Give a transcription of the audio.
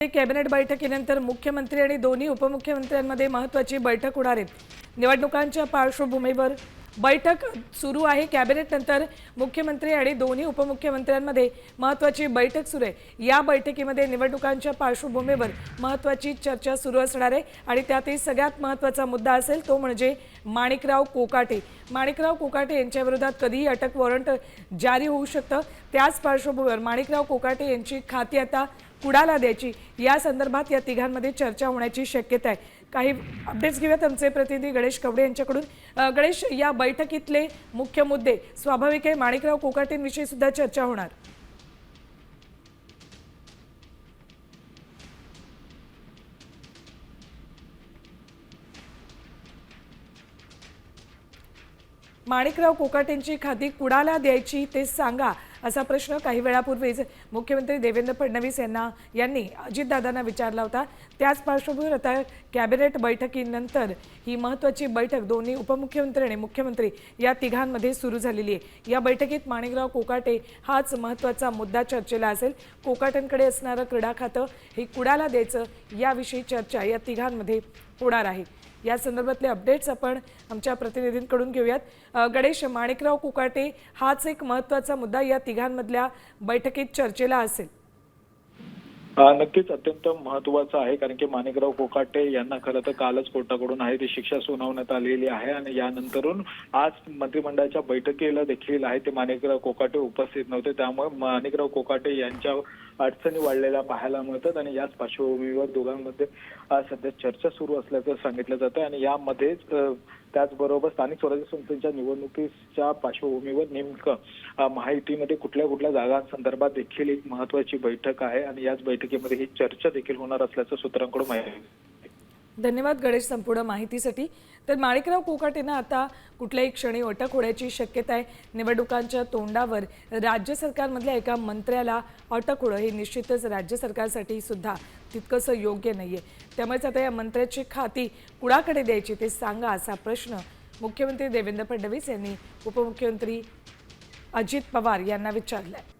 Cabinet बैठकीनंतर मुख्यमंत्री आणि दोन्ही उपमुख्यमंत्र्यांमध्ये महत्त्वाची बैठक होणार आहे। निवडणुकांच्या पार्श्वभूमीवर बैठक सुरू आहे। कॅबिनेटनंतर मुख्यमंत्री आणि दोन्ही उपमुख्यमंत्र्यांमध्ये महत्त्वाची बैठक सुरू आहे। या बैठकीमध्ये निवडणुकांच्या पार्श्वभूमीवर महत्त्वाची चर्चा सुरू असणार आहे आणि त्यातही सगळ्यात महत्त्वाचा मुद्दा असेल तो म्हणजे माणिकराव कोकाटे। माणिकराव कोकाटे यांच्या विरोधात कधीही अटक वॉरंट जारी होऊ शकतं। त्याच पार्श्वभूमीवर माणिकराव कोकाटे यांची खाती आता कुणाला द्यायची या संदर्भात या तिघांमध्ये चर्चा होण्याची शक्यता आहे। काही अपडेट्स घेऊयात आमचे प्रतिनिधी गणेश कवडे यांच्याकडून। गणेश, या बैठकीतले मुख्य मुद्दे स्वाभाविक आहे, माणिकराव कोकाटेंविषयी सुद्धा चर्चा होणार। माणिकराव कोकाटेंची खाती कुणाला द्यायची ते सांगा असा प्रश्न काही वेळापूर्वीच मुख्यमंत्री देवेंद्र फडणवीस यांनी अजितदादांना विचारला होता। त्याच पार्श्वभूमीवर आता कॅबिनेट बैठकीनंतर ही महत्त्वाची बैठक दोन्ही उपमुख्यमंत्री आणि मुख्यमंत्री या तिघांमध्ये सुरू झालेली आहे। या बैठकीत माणिकराव कोकाटे हाच महत्त्वाचा मुद्दा चर्चेला असेल। कोकाटेंकडे असणारं क्रीडा खातं हे कुणाला द्यायचं याविषयी चर्चा या तिघांमध्ये होणार आहे। या संदर्भातले अपडेट्स आपण आमच्या प्रतिनिधींकडून घेऊयात। गणेश, माणिकराव कोकाटे हाच एक महत्त्वाचा मुद्दा या तिघांमधल्या बैठकीत चर्चेला असेल। नक्कीच अत्यंत महत्त्वाचं आहे, कारण की माणिकराव कोकाटे यांना खरं तर कालच कोर्टाकडून आहे ती शिक्षा सुनावण्यात आलेली आहे आणि यानंतरून आज मंत्रिमंडळाच्या बैठकीला देखील आहे ते माणिकराव कोकाटे उपस्थित नव्हते। त्यामुळे माणिकराव कोकाटे यांच्या अडचणी वाढलेल्या पाहायला मिळतात आणि याच पार्श्वभूमीवर दोघांमध्ये सध्या चर्चा सुरू असल्याचं सांगितलं जातं आणि यामध्येच त्याचबरोबर स्थानिक स्वराज्य संस्थांच्या निवडणुकीच्या पार्श्वभूमीवर नेमकं महायुतीमध्ये कुठल्या जागांसंदर्भात देखील एक महत्त्वाची बैठक आहे आणि याच बैठकीमध्ये ही चर्चा देखील होणार असल्याचं सूत्रांकडून माहिती आहे। धन्यवाद गणेश संपूर्ण माहितीसाठी। तर माणिकराव कोकाटेंना आता कुठल्याही क्षणी अटक होण्याची शक्यता आहे। निवडणुकांच्या तोंडावर राज्य सरकारमधल्या एका मंत्र्याला अटक होणं हे निश्चितच राज्य सरकारसाठी सुद्धा तितकंसं योग्य नाहीये। त्यामुळेच आता या मंत्र्याची खाती कुणाकडे द्यायची ते सांगा असा प्रश्न मुख्यमंत्री देवेंद्र फडणवीस यांनी उपमुख्यमंत्री अजित पवार यांना विचारलाय।